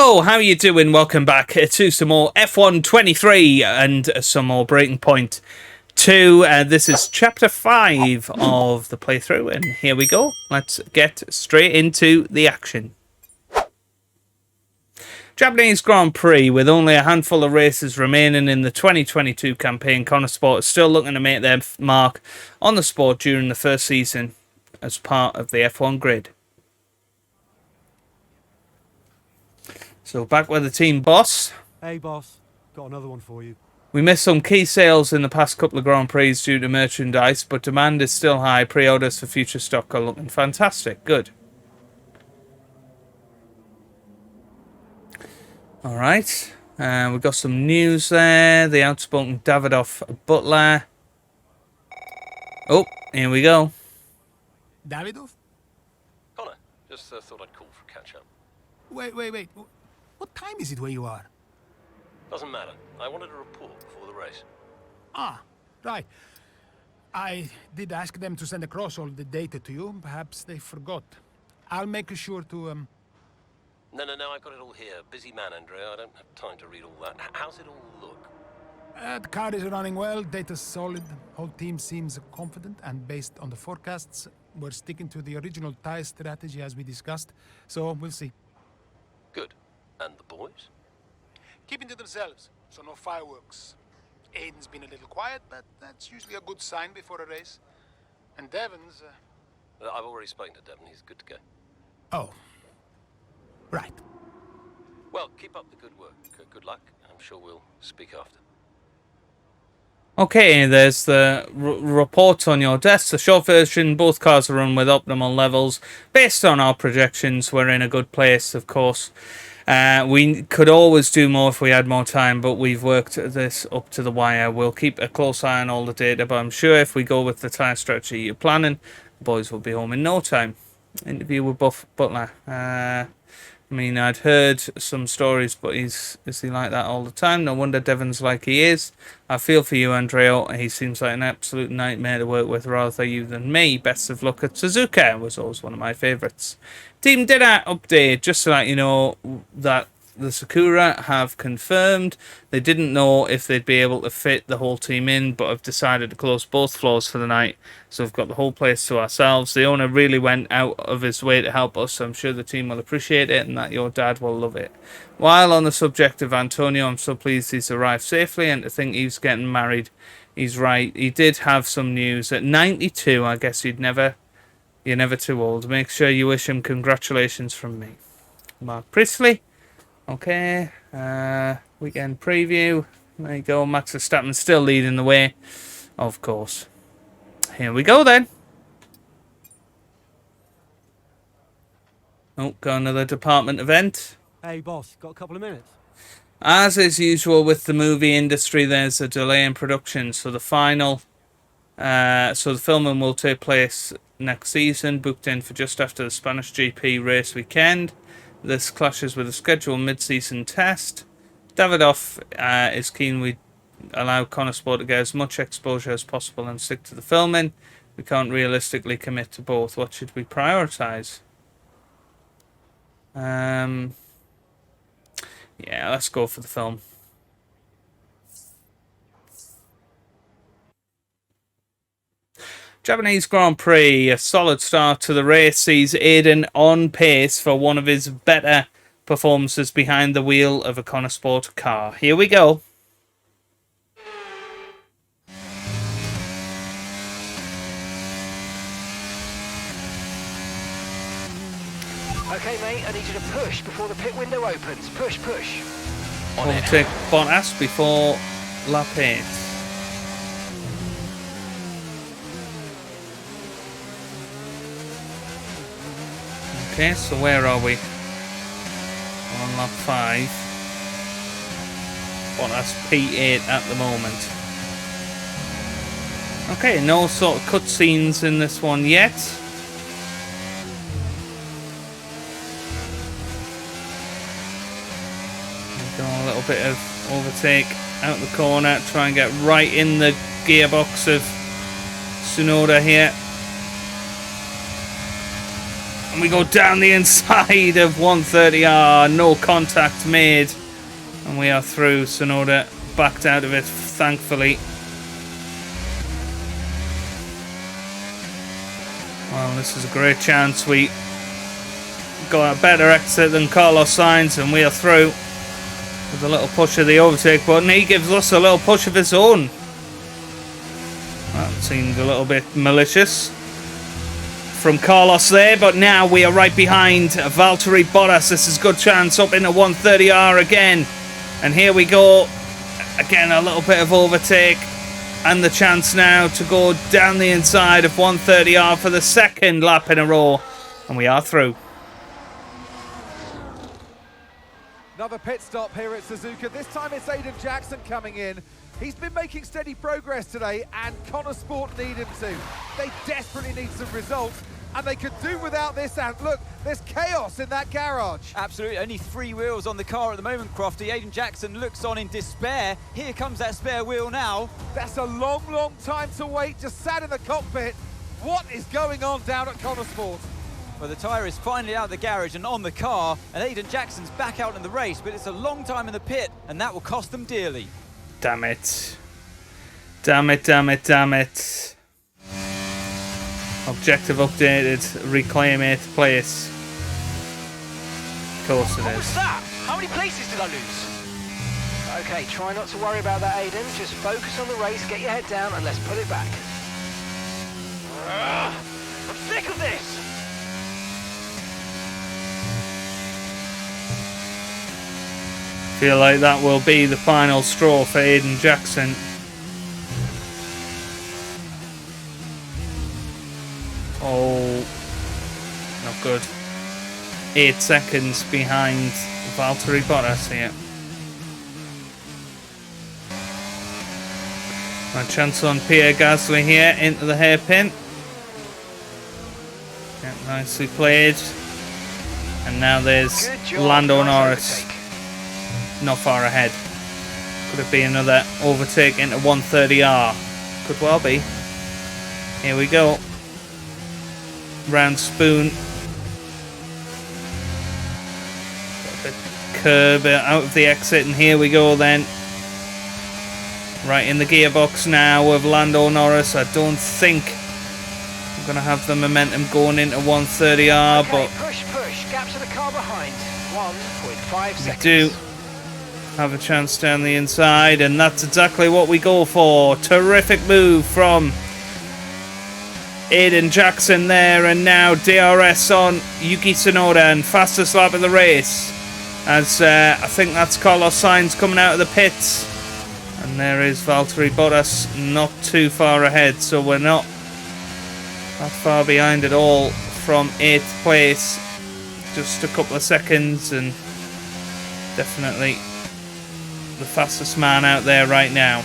Hello, how you doing? Welcome back to some more F1 23 and some more Breaking Point 2. This is Chapter 5 of the playthrough, and here we go. Let's get straight into the action. Japanese Grand Prix, with only a handful of races remaining in the 2022 campaign, Konnersport is still looking to make their mark on the sport during the first season as part of the F1 grid. So back with the team boss. Hey boss, got another one for you. We missed some key sales in the past couple of Grand Prix due to merchandise, but demand is still high. Pre-orders for future stock are looking fantastic. Good. Alright, we've got some news there. The outspoken Devon Butler. Oh, here we go. Davidov? Connor, just thought I'd call for catch-up. Wait. What time is it where you are? Doesn't matter. I wanted a report before the race. Ah, right. I did ask them to send across all the data to you. Perhaps they forgot. I'll make sure to, No, I've got it all here. Busy man, Andrea. I don't have time to read all that. How's it all look? The car is running well, data's solid. Whole team seems confident, and based on the forecasts, we're sticking to the original tire strategy as we discussed. So, we'll see. Good. And the boys? Keeping to themselves, so no fireworks. Aiden's been a little quiet, but that's usually a good sign before a race. And Devon's... I've already spoken to Devon. He's good to go. Oh. Right. Well, keep up the good work. Good luck. I'm sure we'll speak after. Okay, there's the report on your desk. The short version, both cars are run with optimal levels. Based on our projections, we're in a good place, of course. We could always do more if we had more time, but we've worked this up to the wire. We'll keep a close eye on all the data, but I'm sure if we go with the tyre strategy you're planning, the boys will be home in no time. Interview with Butler. I mean, I'd heard some stories, but is he like that all the time? No wonder Devon's like he is. I feel for you, Andrea. He seems like an absolute nightmare to work with, rather you than me. Best of luck at Suzuka. Was always one of my favourites. Team Dinner update, just to let you know that the Sakura have confirmed they didn't know if they'd be able to fit the whole team in, but have decided to close both floors for the night, so we've got the whole place to ourselves. The owner really went out of his way to help us, so I'm sure the team will appreciate it and that your dad will love it. While on the subject of Antonio, I'm so pleased he's arrived safely, and to think he's getting married, he's right. He did have some news at 92. I guess you're never too old. Make sure you wish him congratulations from me. Mark Priestley. Okay, weekend preview. There you go. Max Verstappen still leading the way, of course. Here we go then. Oh, got another department event. Hey boss, got a couple of minutes? As is usual with the movie industry, there's a delay in production, so the filming will take place next season, booked in for just after the Spanish GP race weekend. This clashes with a scheduled mid-season test. Davidoff is keen we allow Konnersport to get as much exposure as possible and stick to the filming. We can't realistically commit to both. What should we prioritise? Yeah, let's go for the film. Japanese Grand Prix, a solid start to the race, sees Aiden on pace for one of his better performances behind the wheel of a Konnersport car. Here we go. Okay, mate, I need you to push before the pit window opens. Push. Overtake Bottas before lap 8. Okay, so where are we? On lap 5. Bottas P8 at the moment. Okay, no sort of cutscenes in this one yet. We've got a little bit of overtake out the corner, try and get right in the gearbox of Tsunoda here. And we go down the inside of 130R. No contact made. And we are through. Sonoda backed out of it, thankfully. Well, this is a great chance. We got a better exit than Carlos Sainz, and we are through. With a little push of the overtake button. He gives us a little push of his own. That seemed a little bit malicious from Carlos there, but now we are right behind Valtteri Bottas. This is a good chance up into 130R again. And here we go. Again, a little bit of overtake. And the chance now to go down the inside of 130R for the second lap in a row. And we are through. Another pit stop here at Suzuka. This time it's Aiden Jackson coming in. He's been making steady progress today, and Konnersport need him to. They desperately need some results, and they could do without this. And look, there's chaos in that garage. Absolutely, only 3 wheels on the car at the moment, Crofty. Aiden Jackson looks on in despair. Here comes that spare wheel now. That's a long, long time to wait, just sat in the cockpit. What is going on down at Konnersport? Well, the tyre is finally out of the garage and on the car, and Aiden Jackson's back out in the race, but it's a long time in the pit, and that will cost them dearly. Damn it. Damn it, damn it, damn it. Objective updated. Reclaim 8th place. Of course it What was is. that? How many places did I lose? Okay, try not to worry about that, Aiden. Just focus on the race, get your head down, and let's put it back. Ugh, I'm sick of this! Feel like that will be the final straw for Aiden Jackson. Oh, not good. 8 seconds behind Valtteri Bottas here. A chance on Pierre Gasly here into the hairpin. Yeah, nicely played. And now there's Good job. Lando Nice Norris. Not far ahead. Could it be another overtake into 130R? Could well be. Here we go. Round spoon. Got a bit curb out of the exit, and here we go then. Right in the gearbox now with Lando Norris. I don't think I'm going to have the momentum going into 130R, Okay, but push. Gap to the car behind. 1.5 we seconds. do have a chance down the inside, and that's exactly what we go for. Terrific move from Aiden Jackson there, and now DRS on Yuki Tsunoda, and fastest lap of the race, as I think that's Carlos Sainz coming out of the pits, and there is Valtteri Bottas not too far ahead, so we're not that far behind at all from 8th place, just a couple of seconds, and definitely the fastest man out there right now.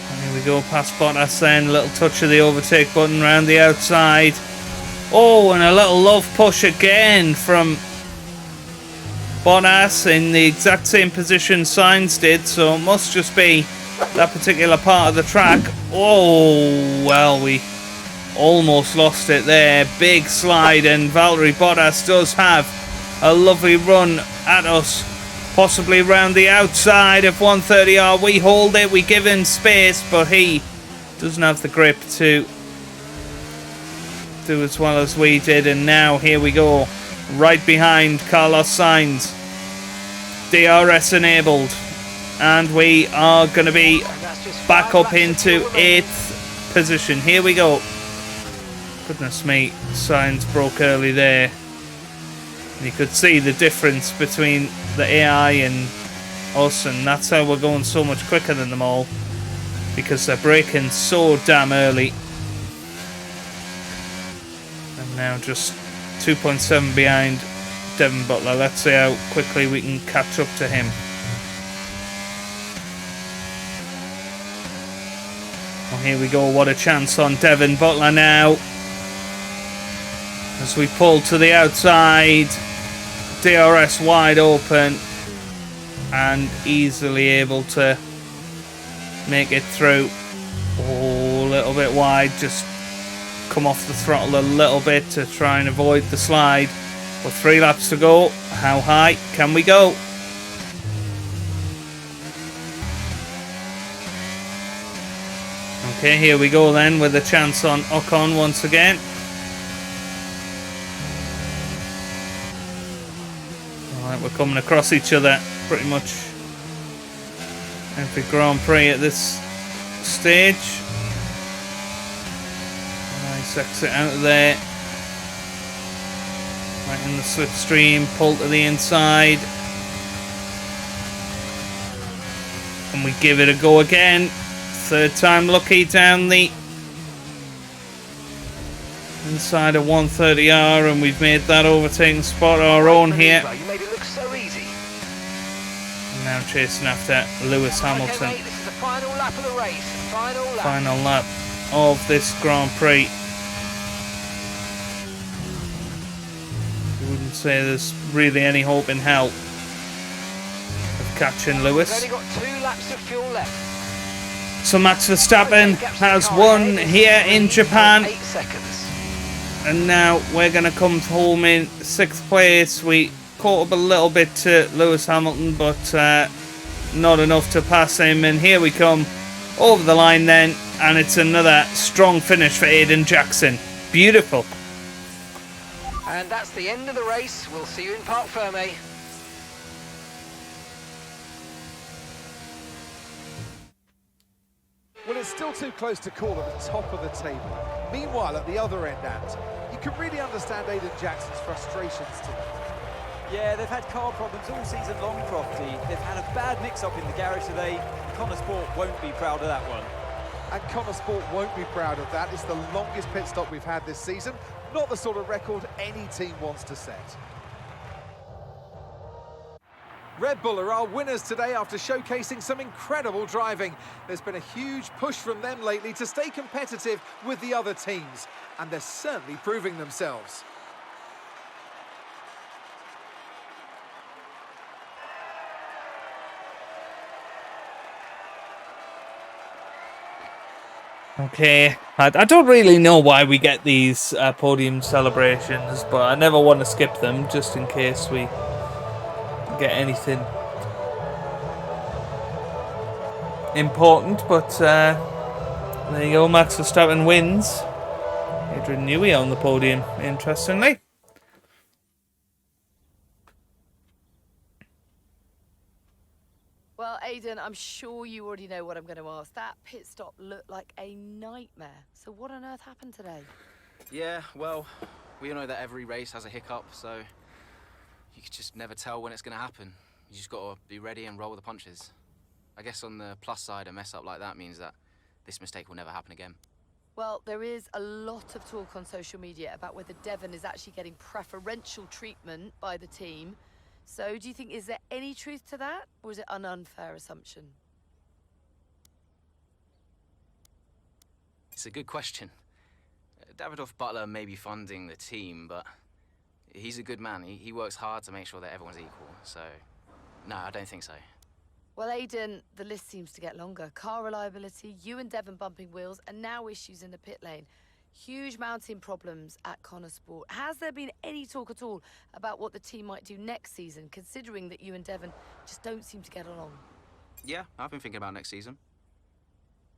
And here we go past Bottas then, a little touch of the overtake button round the outside. Oh, and a little love push again from Bottas in the exact same position Sainz did, so it must just be that particular part of the track. Oh, well, we almost lost it there. Big slide, and Valtteri Bottas does have a lovely run at us, possibly round the outside of 130R. We hold it, we give him space, but he doesn't have the grip to do as well as we did. And now here we go, right behind Carlos Sainz, DRS enabled, and we are going to be back up into 8th position. Here we go. Goodness me, Sainz broke early there. You could see the difference between the AI and us, and that's how we're going so much quicker than them all, because they're braking so damn early. And now just 2.7 behind Devon Butler. Let's see how quickly we can catch up to him. Well, here we go, what a chance on Devon Butler now. As we pull to the outside, DRS wide open, and easily able to make it through. Oh, a little bit wide, just come off the throttle a little bit to try and avoid the slide. With 3 laps to go, how high can we go? Okay, here we go then with a chance on Ocon once again. Alright, we're coming across each other pretty much every Grand Prix at this stage. Nice exit out of there. Right in the slipstream, pull to the inside. And we give it a go again. 3rd time lucky down the inside of 130R, and we've made that overtaking spot our own here. You made it look so easy. Now chasing after Lewis Hamilton. Okay, mate, this is the final lap of the race. Final lap. Final lap of this Grand Prix. You wouldn't say there's really any hope in hell of catching Lewis. We've only got 2 laps of fuel left. So Max Verstappen has won here in Japan. 8 seconds. And now we're going to come home in 6th place. We caught up a little bit to Lewis Hamilton, but not enough to pass him. And here we come over the line then. And it's another strong finish for Aiden Jackson. Beautiful. And that's the end of the race. We'll see you in Parc Ferme. Well, it's still too close to call at the top of the table. Meanwhile, at the other end, Ant, you can really understand Aiden Jackson's frustrations today. Yeah, they've had car problems all season long, Crofty. They've had a bad mix-up in the garage today. Konnersport won't be proud of that one. And Konnersport won't be proud of that. It's the longest pit stop we've had this season. Not the sort of record any team wants to set. Red Bull are our winners today after showcasing some incredible driving. There's been a huge push from them lately to stay competitive with the other teams, and they're certainly proving themselves. Okay, I don't really know why we get these podium celebrations, but I never want to skip them just in case we get anything important. But there you go, Max Verstappen wins. Adrian Newey on the podium, interestingly. Well, Aiden, I'm sure you already know what I'm going to ask. That pit stop looked like a nightmare. So what on earth happened today? Yeah, well, we all know that every race has a hiccup, so you could just never tell when it's going to happen. You just got to be ready and roll with the punches. I guess on the plus side, a mess up like that means that this mistake will never happen again. Well, there is a lot of talk on social media about whether Devon is actually getting preferential treatment by the team. So do you think, is there any truth to that, or is it an unfair assumption? It's a good question. Devon Butler may be funding the team, but he's a good man. He works hard to make sure that everyone's equal. So, no, I don't think so. Well, Aiden, the list seems to get longer. Car reliability, you and Devon bumping wheels, and now issues in the pit lane. Huge mounting problems at Konnersport. Has there been any talk at all about what the team might do next season, considering that you and Devon just don't seem to get along? Yeah, I've been thinking about next season.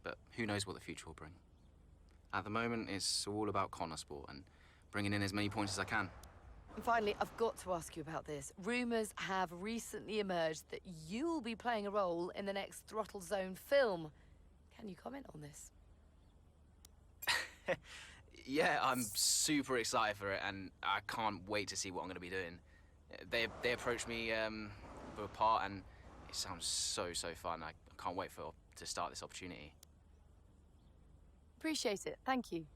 But who knows what the future will bring. At the moment, it's all about Konnersport and bringing in as many points as I can. And finally, I've got to ask you about this. Rumours have recently emerged that you'll be playing a role in the next Throttle Zone film. Can you comment on this? Yeah, I'm super excited for it, and I can't wait to see what I'm going to be doing. They approached me for a part, and it sounds so fun. I can't wait to start this opportunity. Appreciate it. Thank you.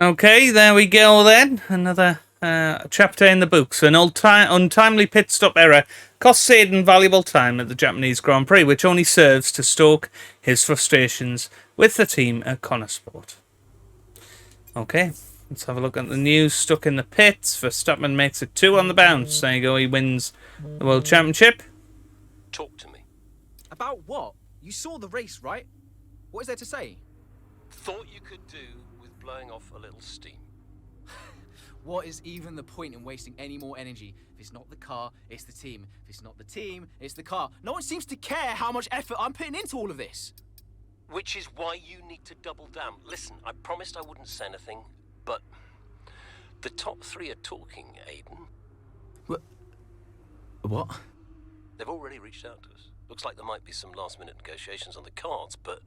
Okay, there we go then. Another chapter in the books. An untimely pit stop error costs Aiden valuable time at the Japanese Grand Prix, which only serves to stoke his frustrations with the team at Konnersport. Okay, let's have a look at the news. Stuck in the pits. Verstappen makes it 2 on the bounce. There you go, he wins the World Championship. Talk to me. About what? You saw the race, right? What is there to say? Thought you could do blowing off a little steam. What is even the point in wasting any more energy? If it's not the car, it's the team. If it's not the team, it's the car. No one seems to care how much effort I'm putting into all of this. Which is why you need to double down. Listen, I promised I wouldn't say anything, but the top 3 are talking, Aiden. What? They've already reached out to us. Looks like there might be some last-minute negotiations on the cards, but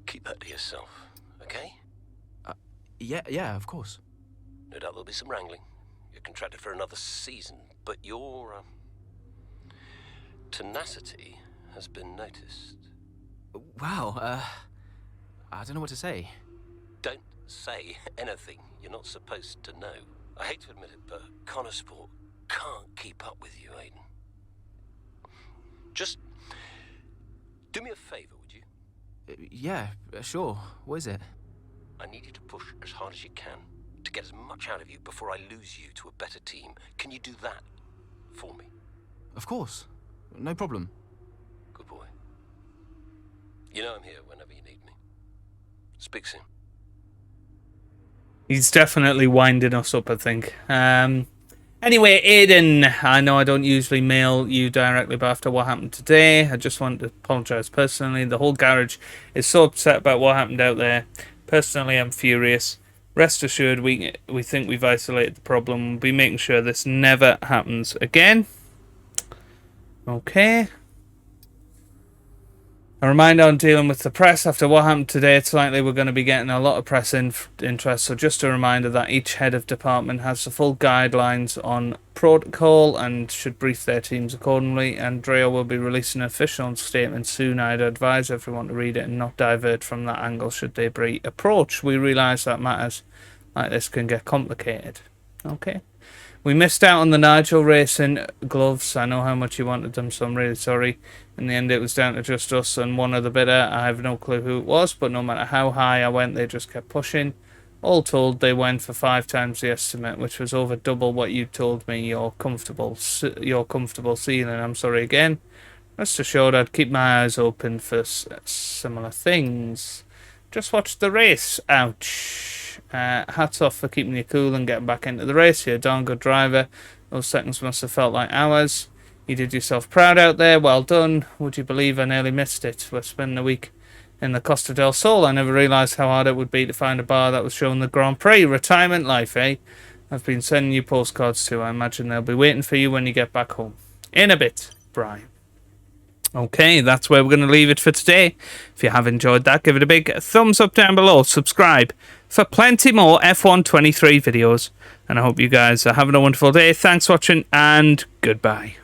keep that to yourself, okay? Yeah, of course. No doubt there'll be some wrangling. You're contracted for another season, but your tenacity has been noticed. Wow, I don't know what to say. Don't say anything you're not supposed to know. I hate to admit it, but Konnersport can't keep up with you, Aiden. Just do me a favor, would you? Yeah, sure. What is it? I need you to push as hard as you can to get as much out of you before I lose you to a better team. Can you do that for me? Of course. No problem. Good boy. You know I'm here whenever you need me. Speak soon. He's definitely winding us up, I think. Anyway, Aiden, I know I don't usually mail you directly, but after what happened today, I just want to apologise personally. The whole garage is so upset about what happened out there. Personally, I'm furious. Rest assured, we think we've isolated the problem. We'll be making sure this never happens again. Okay. A reminder on dealing with the press. After what happened today, it's likely we're going to be getting a lot of press interest. So just a reminder that each head of department has the full guidelines on protocol and should brief their teams accordingly. Andrea will be releasing an official statement soon. I'd advise everyone to read it and not divert from that angle should they be approached. We realise that matters like this can get complicated. Okay. We missed out on the Nigel Racing gloves. I know how much you wanted them, so I'm really sorry. In the end, it was down to just us and one other bidder. I have no clue who it was, but no matter how high I went, they just kept pushing. All told, they went for 5 times the estimate, which was over double what you told me your comfortable ceiling. I'm sorry again. Rest assured, I'd keep my eyes open for similar things. Just watch the race. Ouch. Hats off for keeping you cool and getting back into the race. You're a darn good driver. Those seconds must have felt like hours. You did yourself proud out there. Well done. Would you believe I nearly missed it? We're spending a week in the Costa del Sol. I never realised how hard it would be to find a bar that was showing the Grand Prix. Retirement life, eh? I've been sending you postcards too. I imagine they'll be waiting for you when you get back home. In a bit, Brian. Okay, that's where we're going to leave it for today. If you have enjoyed that, give it a big thumbs up down below. Subscribe for plenty more F1 23 videos. And I hope you guys are having a wonderful day. Thanks for watching and goodbye.